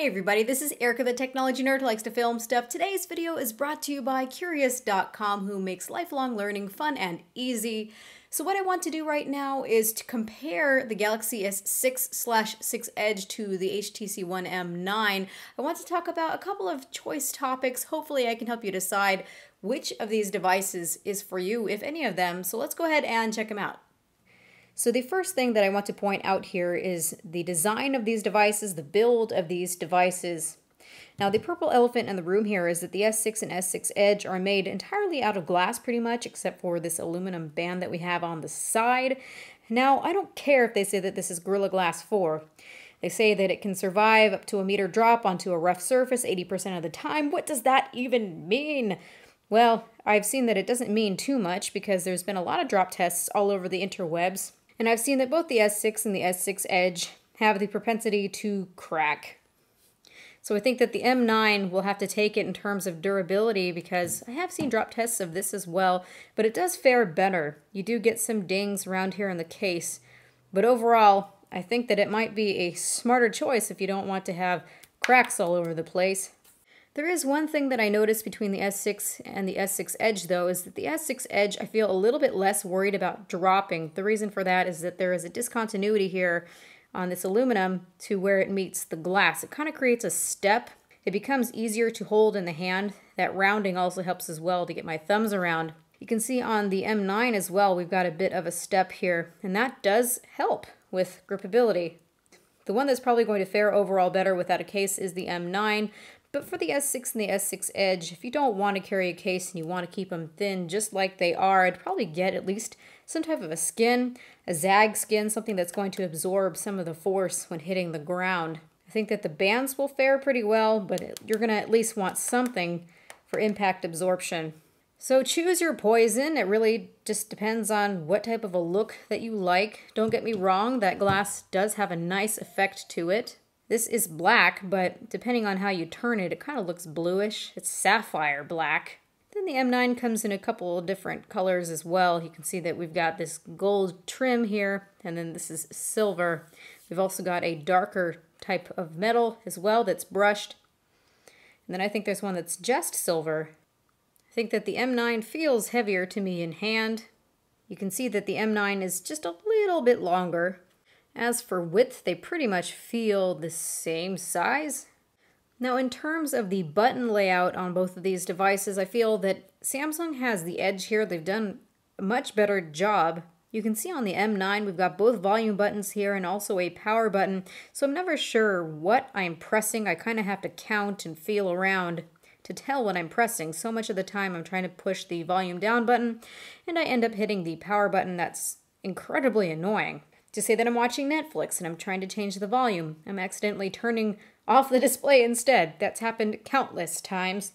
Hey everybody, this is Erica, the technology nerd who likes to film stuff. Today's video is brought to you by Curious.com, who makes lifelong learning fun and easy. So what I want to do right now is to compare the Galaxy S6/6 Edge to the HTC One M9. I want to talk about a couple of choice topics. Hopefully I can help you decide which of these devices is for you, if any of them. So let's go ahead and check them out. So the first thing that I want to point out here is the design of these devices, the build of these devices. Now the purple elephant in the room here is that the S6 and S6 Edge are made entirely out of glass pretty much, except for this aluminum band that we have on the side. Now I don't care if they say that this is Gorilla Glass 4. They say that it can survive up to a meter drop onto a rough surface 80% of the time. What does that even mean? Well, I've seen that it doesn't mean too much because there's been a lot of drop tests all over the interwebs. And I've seen that both the S6 and the S6 Edge have the propensity to crack. So I think that the M9 will have to take it in terms of durability because I have seen drop tests of this as well, but it does fare better. You do get some dings around here in the case, but overall, I think that it might be a smarter choice if you don't want to have cracks all over the place. There is one thing that I noticed between the S6 and the S6 Edge, though, is that the S6 Edge, I feel a little bit less worried about dropping. The reason for that is that there is a discontinuity here on this aluminum to where it meets the glass. It kind of creates a step. It becomes easier to hold in the hand. That rounding also helps as well to get my thumbs around. You can see on the M9 as well, we've got a bit of a step here, and that does help with gripability. The one that's probably going to fare overall better without a case is the M9. But for the S6 and the S6 Edge, if you don't want to carry a case and you want to keep them thin just like they are, I'd probably get at least some type of a skin, a zag skin, something that's going to absorb some of the force when hitting the ground. I think that the bands will fare pretty well, but you're going to at least want something for impact absorption. So choose your poison. It really just depends on what type of a look that you like. Don't get me wrong, that glass does have a nice effect to it. This is black, but depending on how you turn it, it kind of looks bluish. It's sapphire black. Then the M9 comes in a couple of different colors as well. You can see that we've got this gold trim here, and then this is silver. We've also got a darker type of metal as well that's brushed. And then I think there's one that's just silver. I think that the M9 feels heavier to me in hand. You can see that the M9 is just a little bit longer. As for width, they pretty much feel the same size. Now in terms of the button layout on both of these devices, I feel that Samsung has the edge here. They've done a much better job. You can see on the M9 we've got both volume buttons here and also a power button, so I'm never sure what I'm pressing. I kind of have to count and feel around to tell what I'm pressing. So much of the time I'm trying to push the volume down button and I end up hitting the power button. That's incredibly annoying. To say that I'm watching Netflix and I'm trying to change the volume, I'm accidentally turning off the display instead. That's happened countless times.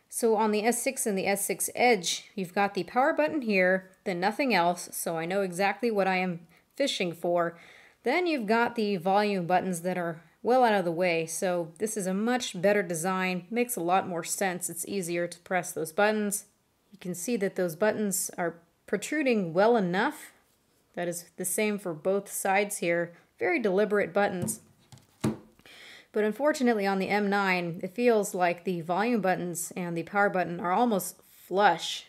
So on the S6 and the S6 Edge, you've got the power button here, then nothing else, so I know exactly what I am fishing for. Then you've got the volume buttons that are well out of the way, so this is a much better design, makes a lot more sense. It's easier to press those buttons. You can see that those buttons are protruding well enough. That is the same for both sides here. Very deliberate buttons. But unfortunately on the M9, it feels like the volume buttons and the power button are almost flush.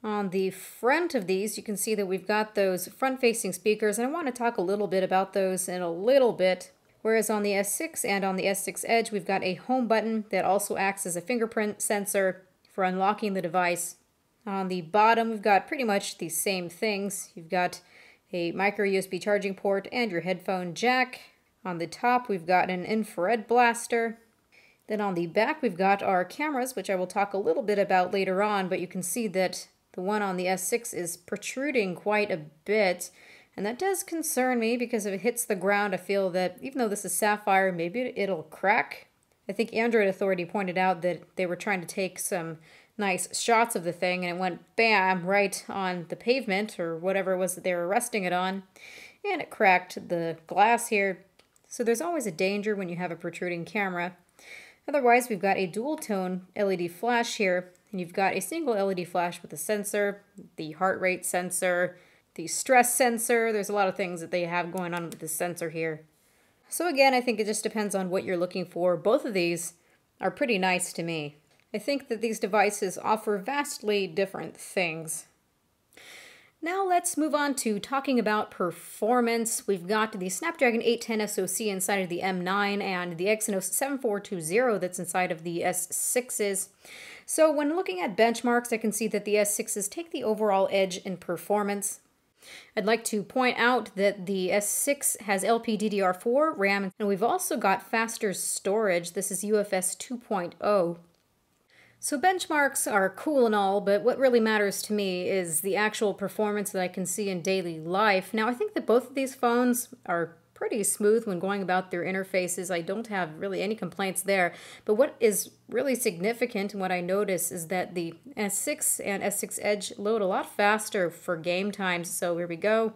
On the front of these, you can see that we've got those front-facing speakers, and I want to talk a little bit about those in a little bit. Whereas on the S6 and on the S6 Edge, we've got a home button that also acts as a fingerprint sensor for unlocking the device. On the bottom, we've got pretty much the same things. You've got a micro USB charging port and your headphone jack. On the top, we've got an infrared blaster. Then on the back, we've got our cameras, which I will talk a little bit about later on, but you can see that the one on the S6 is protruding quite a bit. And that does concern me because if it hits the ground, I feel that even though this is sapphire, maybe it'll crack. I think Android Authority pointed out that they were trying to take some nice shots of the thing and it went bam right on the pavement or whatever it was that they were resting it on, and it cracked the glass here. So there's always a danger when you have a protruding camera. Otherwise, we've got a dual tone LED flash here, and you've got a single LED flash with a sensor, the heart rate sensor, the stress sensor. There's a lot of things that they have going on with this sensor here. So again, I think it just depends on what you're looking for. Both of these are pretty nice to me. I think that these devices offer vastly different things. Now let's move on to talking about performance. We've got the Snapdragon 810 SoC inside of the M9 and the Exynos 7420 that's inside of the S6s. So when looking at benchmarks, I can see that the S6s take the overall edge in performance. I'd like to point out that the S6 has LPDDR4 RAM, and we've also got faster storage. This is UFS 2.0. So benchmarks are cool and all, but what really matters to me is the actual performance that I can see in daily life. Now, I think that both of these phones are pretty smooth when going about their interfaces. I don't have really any complaints there. But what is really significant and what I notice is that the S6 and S6 Edge load a lot faster for game times. So here we go.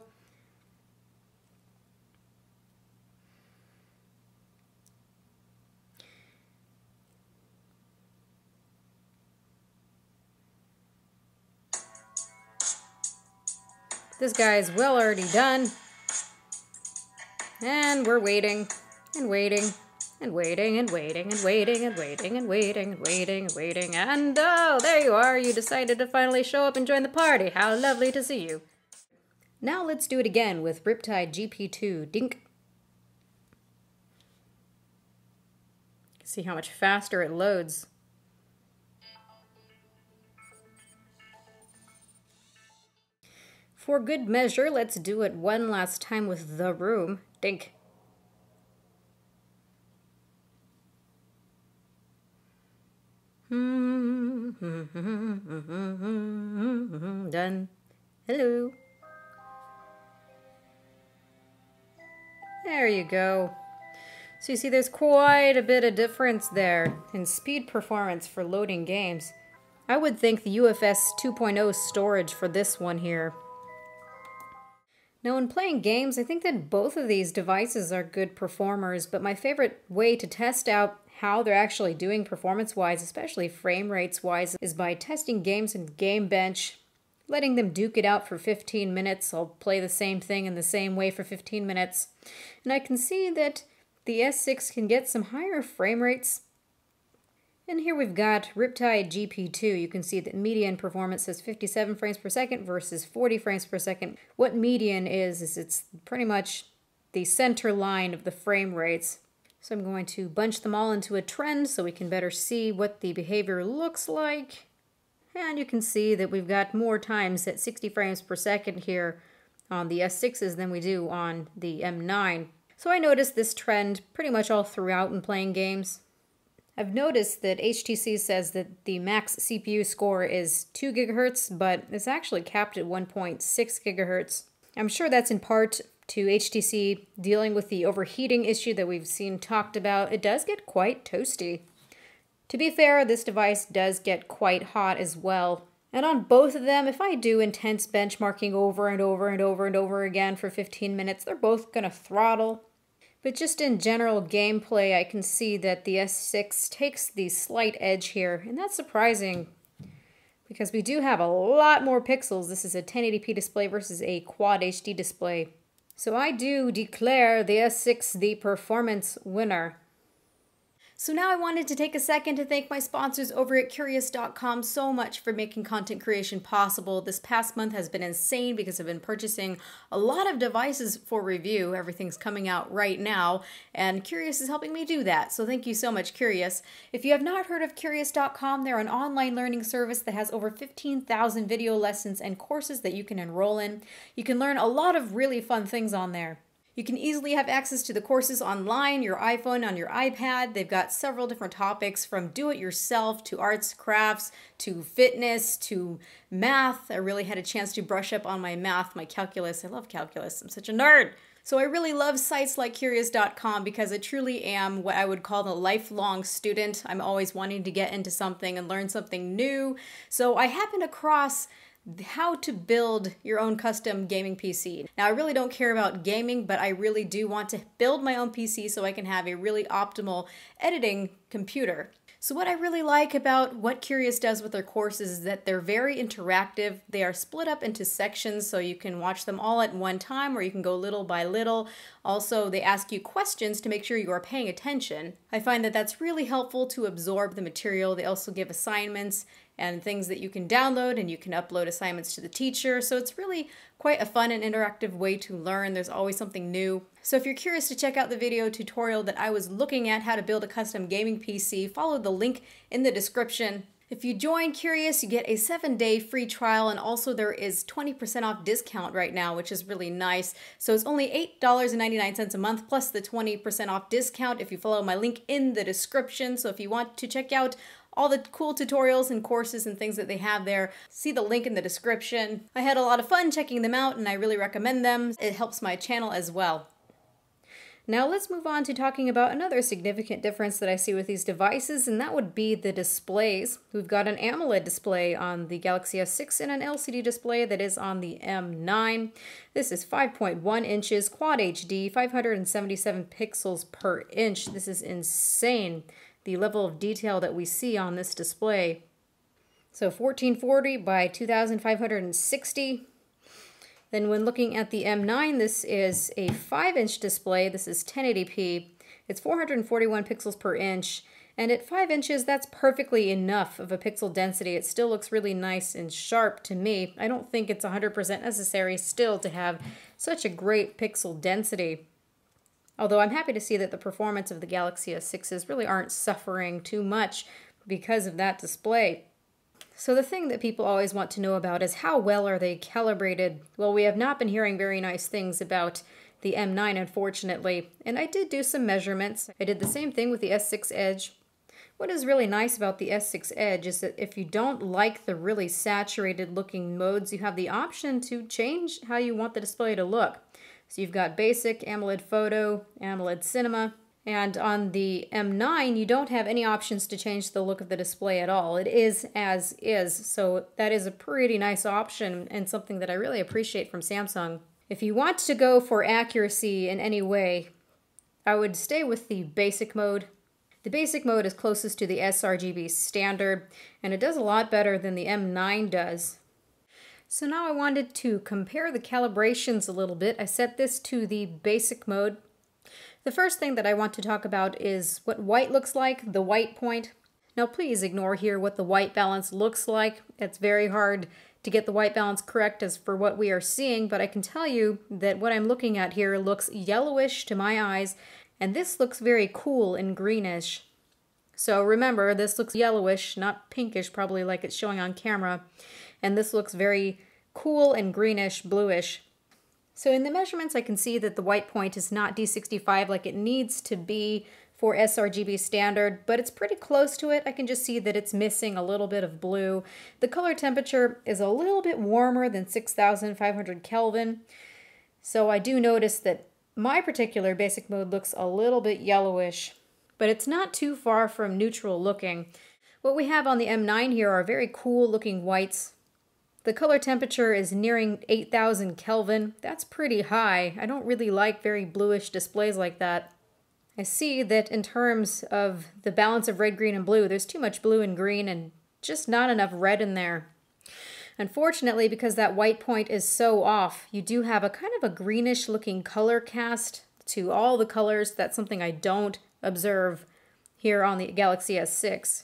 This guy is well already done. And we're waiting and waiting and waiting and waiting and waiting and waiting and waiting and waiting and waiting. And oh, there you are. You decided to finally show up and join the party. How lovely to see you. Now let's do it again with Riptide GP2. Dink. See how much faster it loads. For good measure, let's do it one last time with The Room. Dink. Done. Hello. There you go. So you see there's quite a bit of difference there in speed performance for loading games. I would think the UFS 2.0 storage for this one here. Now, when playing games, I think that both of these devices are good performers, but my favorite way to test out how they're actually doing performance-wise, especially frame rates-wise, is by testing games in Game Bench, letting them duke it out for 15 minutes. I'll play the same thing in the same way for 15 minutes. And I can see that the S6 can get some higher frame rates. And here we've got Riptide GP2. You can see that median performance says 57 frames per second versus 40 frames per second. What median is it's pretty much the center line of the frame rates. So I'm going to bunch them all into a trend so we can better see what the behavior looks like. And you can see that we've got more times at 60 frames per second here on the S6s than we do on the M9. So I noticed this trend pretty much all throughout in playing games. I've noticed that HTC says that the max CPU score is 2 GHz, but it's actually capped at 1.6 GHz. I'm sure that's in part to HTC dealing with the overheating issue that we've seen talked about. It does get quite toasty. To be fair, this device does get quite hot as well. And on both of them, if I do intense benchmarking over and over and over and over again for 15 minutes, they're both going to throttle. But just in general gameplay, I can see that the S6 takes the slight edge here, and that's surprising because we do have a lot more pixels. This is a 1080p display versus a Quad HD display. So I do declare the S6 the performance winner. So now I wanted to take a second to thank my sponsors over at Curious.com so much for making content creation possible. This past month has been insane because I've been purchasing a lot of devices for review. Everything's coming out right now, and Curious is helping me do that. So thank you so much, Curious. If you have not heard of Curious.com, they're an online learning service that has over 15,000 video lessons and courses that you can enroll in. You can learn a lot of really fun things on there. You can easily have access to the courses online, your iPhone, on your iPad. They've got several different topics from do-it-yourself to arts, crafts, to fitness, to math. I really had a chance to brush up on my math, my calculus. I love calculus. I'm such a nerd. So I really love sites like Curious.com because I truly am what I would call a lifelong student. I'm always wanting to get into something and learn something new. So I happened across how to build your own custom gaming PC. Now, I really don't care about gaming, but I really do want to build my own PC so I can have a really optimal editing computer. So what I really like about what Curious does with their courses is that they're very interactive. They are split up into sections so you can watch them all at one time or you can go little by little. Also, they ask you questions to make sure you are paying attention. I find that that's really helpful to absorb the material. They also give assignments and things that you can download, and you can upload assignments to the teacher. So it's really quite a fun and interactive way to learn. There's always something new. So if you're curious to check out the video tutorial that I was looking at, how to build a custom gaming PC, follow the link in the description. If you join Curious, you get a 7-day free trial, and also there is 20% off discount right now, which is really nice. So it's only $8.99 a month plus the 20% off discount if you follow my link in the description. So if you want to check out all the cool tutorials and courses and things that they have there, see the link in the description. I had a lot of fun checking them out and I really recommend them. It helps my channel as well. Now let's move on to talking about another significant difference that I see with these devices, and that would be the displays. We've got an AMOLED display on the Galaxy S6 and an LCD display that is on the M9. This is 5.1 inches, Quad HD, 577 pixels per inch. This is insane, the level of detail that we see on this display. So 1440 by 2560. Then when looking at the M9, this is a 5-inch display. This is 1080p. It's 441 pixels per inch. And at 5 inches, that's perfectly enough of a pixel density. It still looks really nice and sharp to me. I don't think it's 100% necessary still to have such a great pixel density. Although I'm happy to see that the performance of the Galaxy S6s really aren't suffering too much because of that display. So the thing that people always want to know about is how well are they calibrated? Well, we have not been hearing very nice things about the M9, unfortunately, and I did do some measurements. I did the same thing with the S6 Edge. What is really nice about the S6 Edge is that if you don't like the really saturated looking modes, you have the option to change how you want the display to look. So you've got basic, AMOLED photo, AMOLED cinema, and on the M9 you don't have any options to change the look of the display at all. It is as is, so that is a pretty nice option and something that I really appreciate from Samsung. If you want to go for accuracy in any way, I would stay with the basic mode. The basic mode is closest to the sRGB standard, and it does a lot better than the M9 does. So now I wanted to compare the calibrations a little bit. I set this to the basic mode. The first thing that I want to talk about is what white looks like, the white point. Now please ignore here what the white balance looks like. It's very hard to get the white balance correct as for what we are seeing, but I can tell you that what I'm looking at here looks yellowish to my eyes, and this looks very cool and greenish. So remember, this looks yellowish, not pinkish, probably like it's showing on camera, and this looks very cool and greenish, bluish. So in the measurements, I can see that the white point is not D65 like it needs to be for sRGB standard, but it's pretty close to it. I can just see that it's missing a little bit of blue. The color temperature is a little bit warmer than 6,500 Kelvin. So I do notice that my particular basic mode looks a little bit yellowish, but it's not too far from neutral looking. What we have on the M9 here are very cool looking whites. The color temperature is nearing 8,000 Kelvin. That's pretty high. I don't really like very bluish displays like that. I see that in terms of the balance of red, green, and blue, there's too much blue and green and just not enough red in there. Unfortunately, because that white point is so off, you do have a kind of a greenish looking color cast to all the colors. That's something I don't observe here on the Galaxy S6.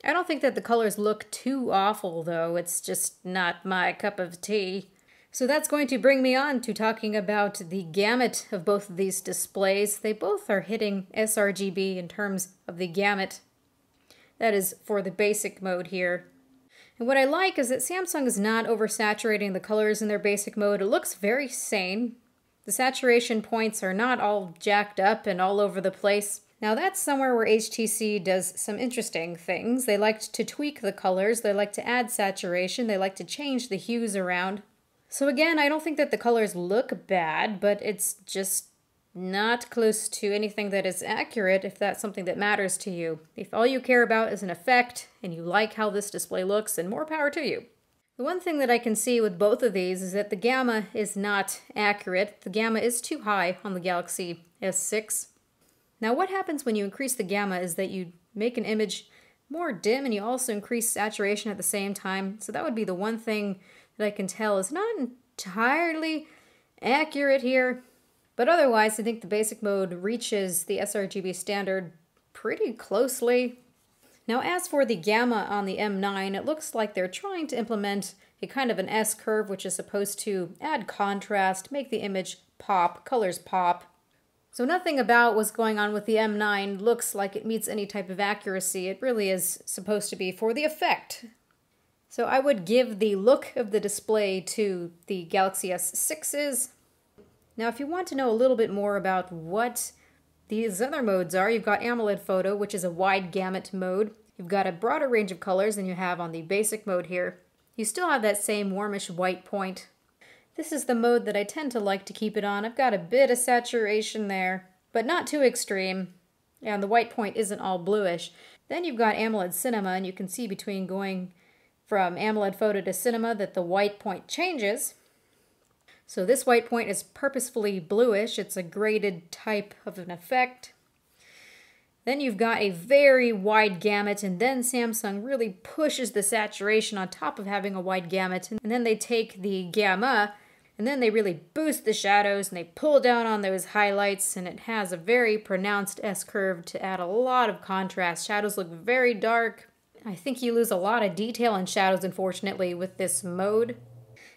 I don't think that the colors look too awful, though. It's just not my cup of tea. So that's going to bring me on to talking about the gamut of both of these displays. They both are hitting sRGB in terms of the gamut. That is for the basic mode here. And what I like is that Samsung is not oversaturating the colors in their basic mode. It looks very sane. The saturation points are not all jacked up and all over the place. Now that's somewhere where HTC does some interesting things. They like to tweak the colors, they like to add saturation, they like to change the hues around. So again, I don't think that the colors look bad, but it's just not close to anything that is accurate if that's something that matters to you. If all you care about is an effect and you like how this display looks, then more power to you. The one thing that I can see with both of these is that the gamma is not accurate. The gamma is too high on the Galaxy S6. Now what happens when you increase the gamma is that you make an image more dim, and you also increase saturation at the same time. So that would be the one thing that I can tell is not entirely accurate here. But otherwise, I think the basic mode reaches the sRGB standard pretty closely. Now, as for the gamma on the M9, it looks like they're trying to implement a kind of an S-curve, which is supposed to add contrast, make the image pop, colors pop. So nothing about what's going on with the M9 looks like it meets any type of accuracy. It really is supposed to be for the effect. So I would give the look of the display to the Galaxy S6s. Now, if you want to know a little bit more about what these other modes are, you've got AMOLED photo, which is a wide gamut mode. You've got a broader range of colors than you have on the basic mode here. You still have that same warmish white point. This is the mode that I tend to like to keep it on. I've got a bit of saturation there, but not too extreme. And the white point isn't all bluish. Then you've got AMOLED Cinema, and you can see between going from AMOLED photo to Cinema that the white point changes. So this white point is purposefully bluish. It's a graded type of an effect. Then you've got a very wide gamut, and then Samsung really pushes the saturation on top of having a wide gamut. And then they take the gamma, and then they really boost the shadows, and they pull down on those highlights, and it has a very pronounced S-curve to add a lot of contrast. Shadows look very dark. I think you lose a lot of detail in shadows, unfortunately, with this mode.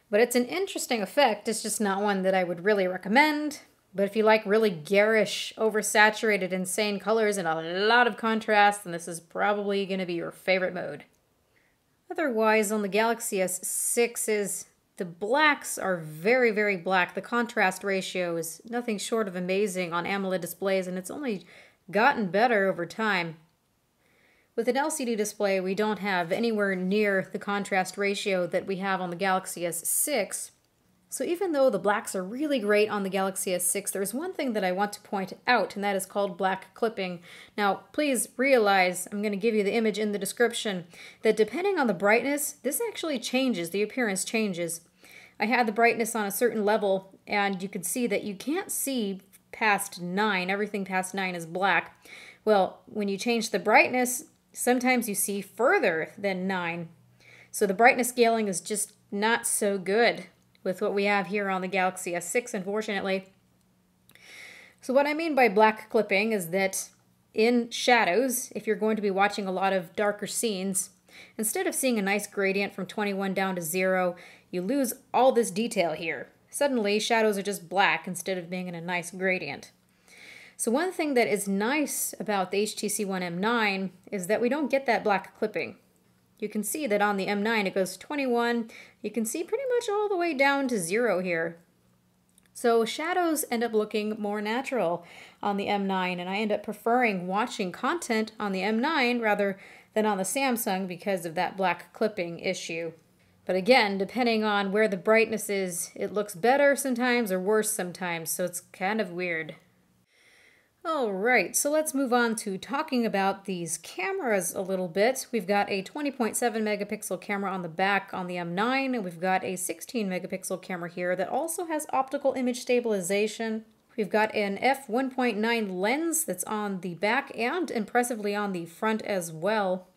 But it's an interesting effect. It's just not one that I would really recommend. But if you like really garish, oversaturated, insane colors and a lot of contrast, then this is probably going to be your favorite mode. Otherwise, on the Galaxy S6s, the blacks are very, very black. The contrast ratio is nothing short of amazing on AMOLED displays, and it's only gotten better over time. With an LCD display, we don't have anywhere near the contrast ratio that we have on the Galaxy S6. So even though the blacks are really great on the Galaxy S6, there's one thing that I want to point out, and that is called black clipping. Now, please realize, I'm going to give you the image in the description, that depending on the brightness, this actually changes, the appearance changes. I had the brightness on a certain level, and you could see that you can't see past 9. Everything past 9 is black. Well, when you change the brightness, sometimes you see further than 9. So the brightness scaling is just not so good with what we have here on the Galaxy S6, unfortunately. So what I mean by black clipping is that in shadows, if you're going to be watching a lot of darker scenes, instead of seeing a nice gradient from 21 down to 0, you lose all this detail here. Suddenly, shadows are just black instead of being in a nice gradient. So one thing that is nice about the HTC One M9 is that we don't get that black clipping. You can see that on the M9 it goes 21. You can see pretty much all the way down to 0 here. So shadows end up looking more natural on the M9, and I end up preferring watching content on the M9 rather than on the Samsung because of that black clipping issue. But again, depending on where the brightness is, it looks better sometimes or worse sometimes, so it's kind of weird. Alright, so let's move on to talking about these cameras a little bit. We've got a 20.7 megapixel camera on the back on the M9, and we've got a 16 megapixel camera here that also has optical image stabilization. We've got an f1.9 lens that's on the back and impressively on the front as well.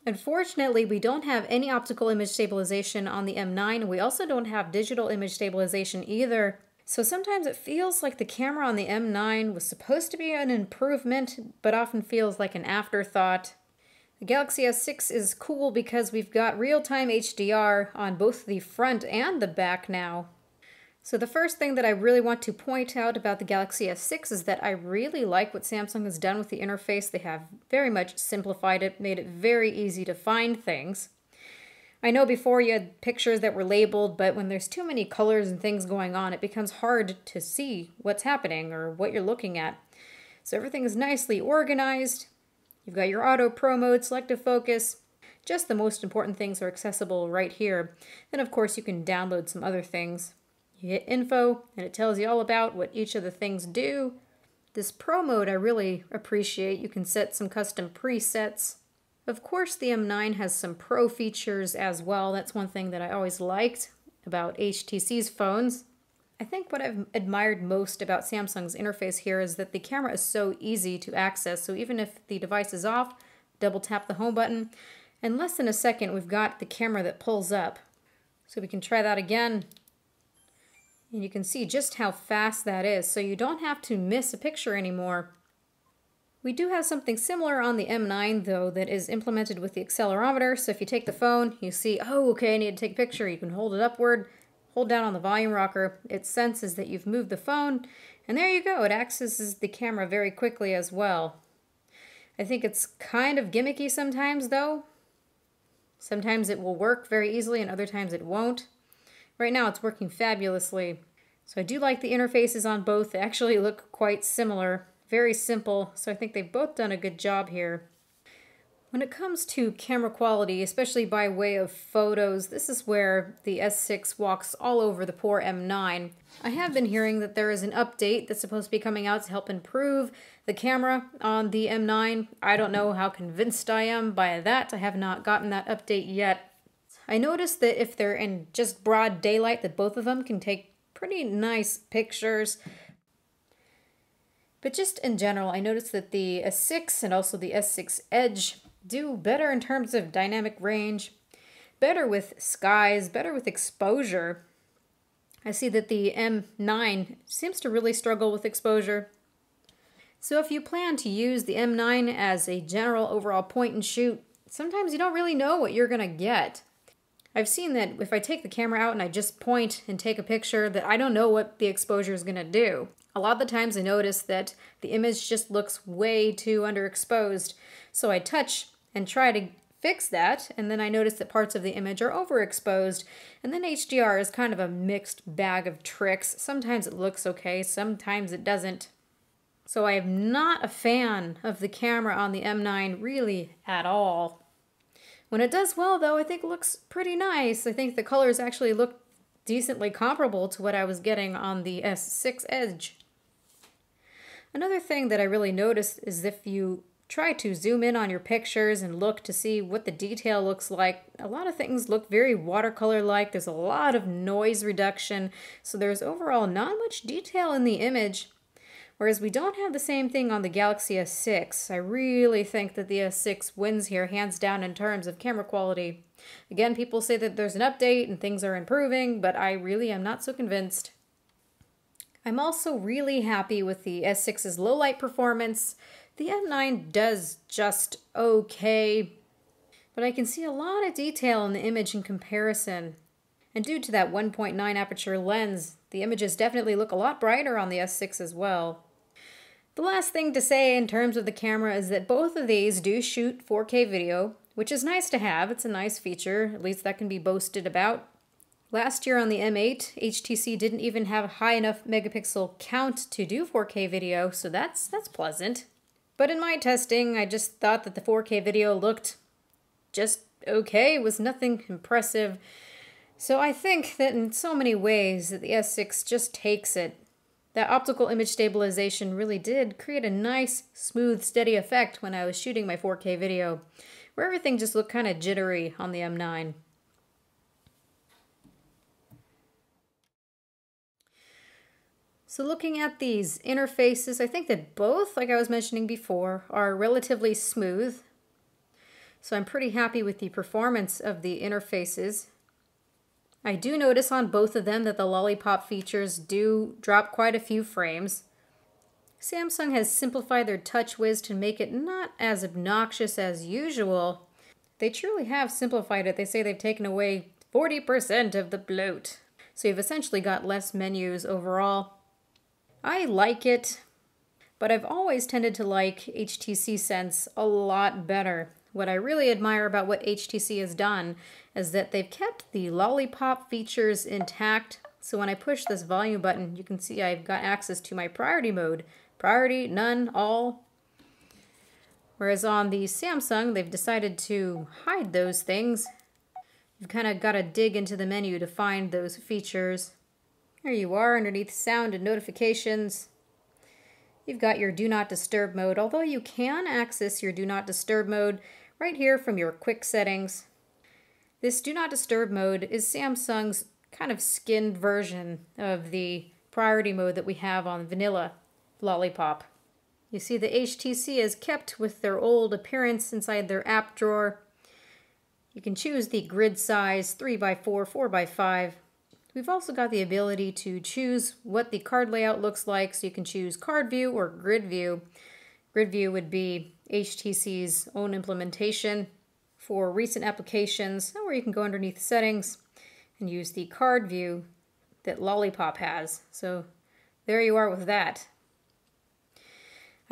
Unfortunately, we don't have any optical image stabilization on the M9, and we also don't have digital image stabilization either. So sometimes it feels like the camera on the M9 was supposed to be an improvement, but often feels like an afterthought. The Galaxy S6 is cool because we've got real-time HDR on both the front and the back now. So the first thing that I really want to point out about the Galaxy S6 is that I really like what Samsung has done with the interface. They have very much simplified it, made it very easy to find things. I know before you had pictures that were labeled, but when there's too many colors and things going on, it becomes hard to see what's happening or what you're looking at. So everything is nicely organized. You've got your auto pro mode, selective focus. Just the most important things are accessible right here. Then of course you can download some other things. You hit info and it tells you all about what each of the things do. This pro mode I really appreciate. You can set some custom presets. Of course, the M9 has some pro features as well. That's one thing that I always liked about HTC's phones. I think what I've admired most about Samsung's interface here is that the camera is so easy to access. So even if the device is off, double tap the home button. In less than a second, we've got the camera that pulls up. So we can try that again. And you can see just how fast that is. So you don't have to miss a picture anymore. We do have something similar on the M9 though that is implemented with the accelerometer. So if you take the phone, you see, oh, okay, I need to take a picture. You can hold it upward, hold down on the volume rocker. It senses that you've moved the phone, and there you go. It accesses the camera very quickly as well. I think it's kind of gimmicky sometimes though. Sometimes it will work very easily and other times it won't. Right now it's working fabulously. So I do like the interfaces on both. They actually look quite similar. Very simple, so I think they've both done a good job here. When it comes to camera quality, especially by way of photos, this is where the S6 walks all over the poor M9. I have been hearing that there is an update that's supposed to be coming out to help improve the camera on the M9. I don't know how convinced I am by that. I have not gotten that update yet. I noticed that if they're in just broad daylight, that both of them can take pretty nice pictures. But just in general, I noticed that the S6 and also the S6 Edge do better in terms of dynamic range, better with skies, better with exposure. I see that the M9 seems to really struggle with exposure. So if you plan to use the M9 as a general overall point and shoot, sometimes you don't really know what you're going to get. I've seen that if I take the camera out and I just point and take a picture, that I don't know what the exposure is going to do. A lot of the times I notice that the image just looks way too underexposed. So I touch and try to fix that, and then I notice that parts of the image are overexposed. And then HDR is kind of a mixed bag of tricks. Sometimes it looks okay, sometimes it doesn't. So I am not a fan of the camera on the M9 really at all. When it does well though, I think it looks pretty nice. I think the colors actually look decently comparable to what I was getting on the S6 Edge. Another thing that I really noticed is if you try to zoom in on your pictures and look to see what the detail looks like, a lot of things look very watercolor-like. There's a lot of noise reduction, so there's overall not much detail in the image. Whereas we don't have the same thing on the Galaxy S6. I really think that the S6 wins here hands down in terms of camera quality. Again, people say that there's an update and things are improving, but I really am not so convinced. I'm also really happy with the S6's low light performance. The M9 does just okay, but I can see a lot of detail in the image in comparison. And due to that 1.9 aperture lens, the images definitely look a lot brighter on the S6 as well. The last thing to say in terms of the camera is that both of these do shoot 4K video, which is nice to have. It's a nice feature, at least that can be boasted about. Last year on the M8, HTC didn't even have a high enough megapixel count to do 4K video, so that's pleasant. But in my testing, I just thought that the 4K video looked just okay. It was nothing impressive. So I think that in so many ways that the S6 just takes it. That optical image stabilization really did create a nice, smooth, steady effect when I was shooting my 4K video, where everything just looked kind of jittery on the M9. So looking at these interfaces, I think that both, like I was mentioning before, are relatively smooth. So I'm pretty happy with the performance of the interfaces. I do notice on both of them that the lollipop features do drop quite a few frames. Samsung has simplified their TouchWiz to make it not as obnoxious as usual. They truly have simplified it. They say they've taken away 40% of the bloat. So you've essentially got less menus overall. I like it, but I've always tended to like HTC Sense a lot better. What I really admire about what HTC has done is that they've kept the lollipop features intact. So when I push this volume button, you can see I've got access to my priority mode. Priority, none, all. Whereas on the Samsung, they've decided to hide those things. You've kind of got to dig into the menu to find those features. There you are underneath sound and notifications. You've got your Do Not Disturb mode, although you can access your Do Not Disturb mode right here from your quick settings. This Do Not Disturb mode is Samsung's kind of skinned version of the priority mode that we have on vanilla lollipop. You see the HTC is kept with their old appearance inside their app drawer. You can choose the grid size, 3x4, 4x5. We've also got the ability to choose what the card layout looks like, so you can choose card view or grid view. Grid view would be HTC's own implementation for recent applications, where you can go underneath settings and use the card view that Lollipop has. So there you are with that.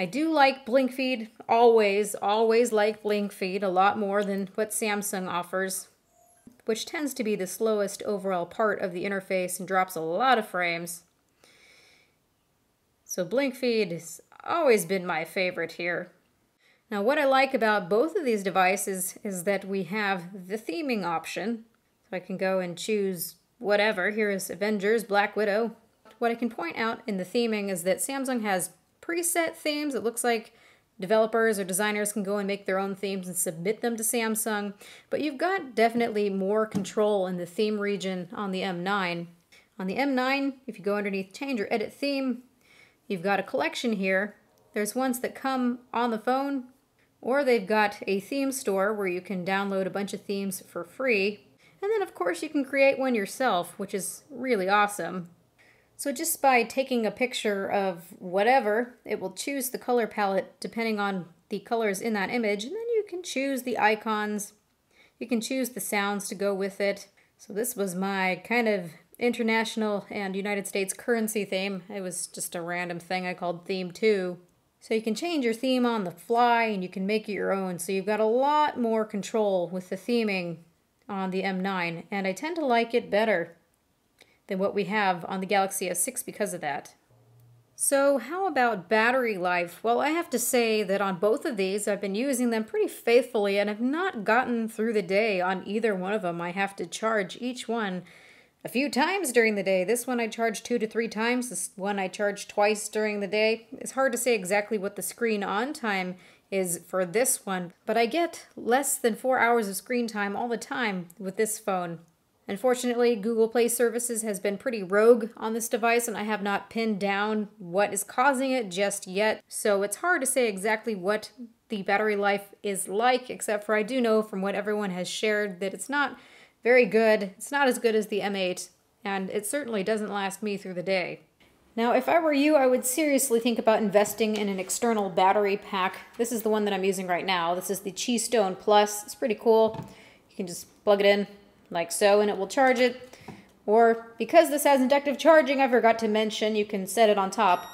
I do like blink feed, always like blink feed a lot more than what Samsung offers, which tends to be the slowest overall part of the interface and drops a lot of frames. So blink feed has always been my favorite here. Now what I like about both of these devices is that we have the theming option. So I can go and choose whatever. Here is Avengers, Black Widow. What I can point out in the theming is that Samsung has preset themes. It looks like developers or designers can go and make their own themes and submit them to Samsung, but you've got definitely more control in the theme region on the M9. On the M9, if you go underneath Change or Edit Theme, you've got a collection here. There's ones that come on the phone, or they've got a theme store where you can download a bunch of themes for free. And then of course you can create one yourself, which is really awesome. So just by taking a picture of whatever, it will choose the color palette depending on the colors in that image, and then you can choose the icons. You can choose the sounds to go with it. So this was my kind of international and United States currency theme. It was just a random thing I called Theme 2. So you can change your theme on the fly and you can make it your own. So you've got a lot more control with the theming on the M9, and I tend to like it better than what we have on the Galaxy S6 because of that. So how about battery life? Well, I have to say that on both of these, I've been using them pretty faithfully and have not gotten through the day on either one of them. I have to charge each one a few times during the day. This one I charge 2 to 3 times. This one I charge twice during the day. It's hard to say exactly what the screen on time is for this one, but I get less than 4 hours of screen time all the time with this phone. Unfortunately, Google Play Services has been pretty rogue on this device, and I have not pinned down what is causing it just yet. So it's hard to say exactly what the battery life is like, except for I do know from what everyone has shared that it's not very good. It's not as good as the M8, and it certainly doesn't last me through the day. Now, if I were you, I would seriously think about investing in an external battery pack. This is the one that I'm using right now. This is the Keystone Plus. It's pretty cool. You can just plug it in like so, and it will charge it. Or, because this has inductive charging, I forgot to mention, you can set it on top.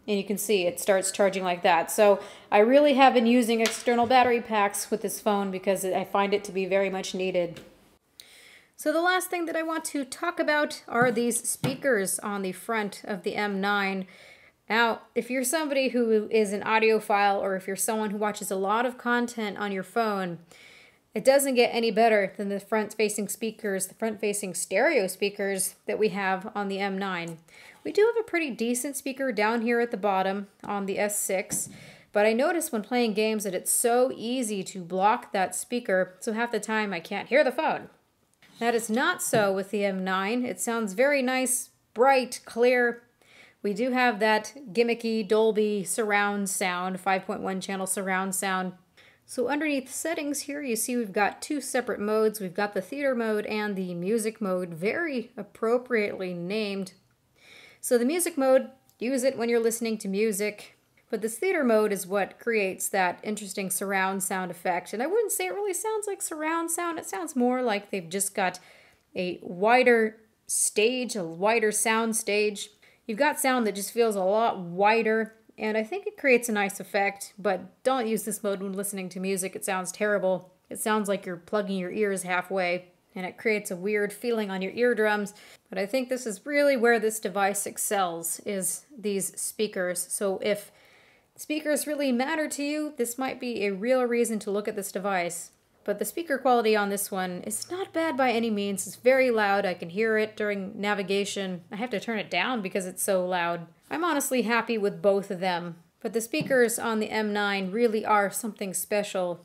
And you can see it starts charging like that. So I really have been using external battery packs with this phone because I find it to be very much needed. So the last thing that I want to talk about are these speakers on the front of the M9. Now, if you're somebody who is an audiophile, or if you're someone who watches a lot of content on your phone, it doesn't get any better than the front-facing speakers, the front-facing stereo speakers that we have on the M9. We do have a pretty decent speaker down here at the bottom on the S6, but I notice when playing games that it's so easy to block that speaker, so half the time I can't hear the phone. That is not so with the M9. It sounds very nice, bright, clear. We do have that gimmicky Dolby surround sound, 5.1 channel surround sound. So underneath settings here, you see we've got 2 separate modes. We've got the theater mode and the music mode, very appropriately named. So the music mode, use it when you're listening to music, but this theater mode is what creates that interesting surround sound effect. And I wouldn't say it really sounds like surround sound. It sounds more like they've just got a wider stage, a wider sound stage. You've got sound that just feels a lot wider, and I think it creates a nice effect, but don't use this mode when listening to music. It sounds terrible. It sounds like you're plugging your ears halfway, and it creates a weird feeling on your eardrums. But I think this is really where this device excels, is these speakers. So if speakers really matter to you, this might be a real reason to look at this device. But the speaker quality on this one is not bad by any means. It's very loud. I can hear it during navigation. I have to turn it down because it's so loud. I'm honestly happy with both of them. But the speakers on the M9 really are something special.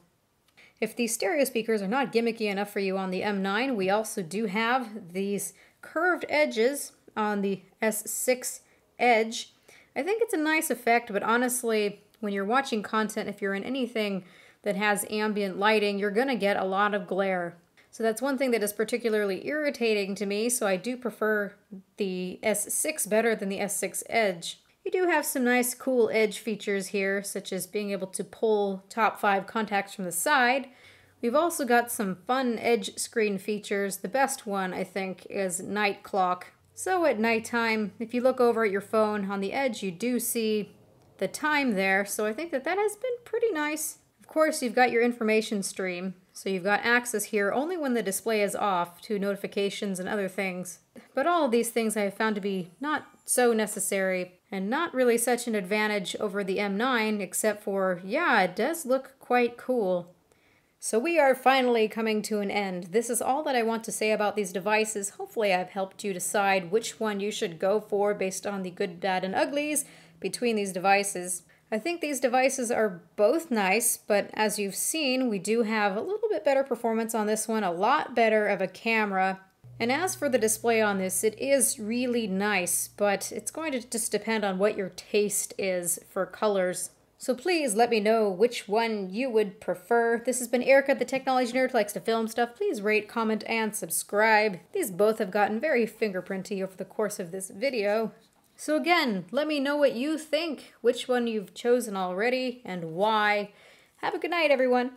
If these stereo speakers are not gimmicky enough for you on the M9, we also do have these curved edges on the S6 Edge. I think it's a nice effect, but honestly, when you're watching content, if you're in anything that has ambient lighting, you're gonna get a lot of glare. So that's one thing that is particularly irritating to me, so I do prefer the S6 better than the S6 Edge. You do have some nice cool edge features here, such as being able to pull top 5 contacts from the side. We've also got some fun edge screen features. The best one, I think, is night clock. So at nighttime, if you look over at your phone on the edge, you do see the time there, so I think that has been pretty nice. Of course, you've got your information stream, so you've got access here only when the display is off to notifications and other things. But all of these things I have found to be not so necessary and not really such an advantage over the M9, except for, yeah, it does look quite cool. So we are finally coming to an end. This is all that I want to say about these devices. Hopefully I've helped you decide which one you should go for based on the good, bad, and uglies between these devices. I think these devices are both nice, but as you've seen, we do have a little bit better performance on this one, a lot better of a camera. And as for the display on this, it is really nice, but it's going to just depend on what your taste is for colors. So please let me know which one you would prefer. This has been Erica, the technology nerd who likes to film stuff. Please rate, comment, and subscribe. These both have gotten very fingerprinty over the course of this video. So again, let me know what you think, which one you've chosen already, and why. Have a good night, everyone.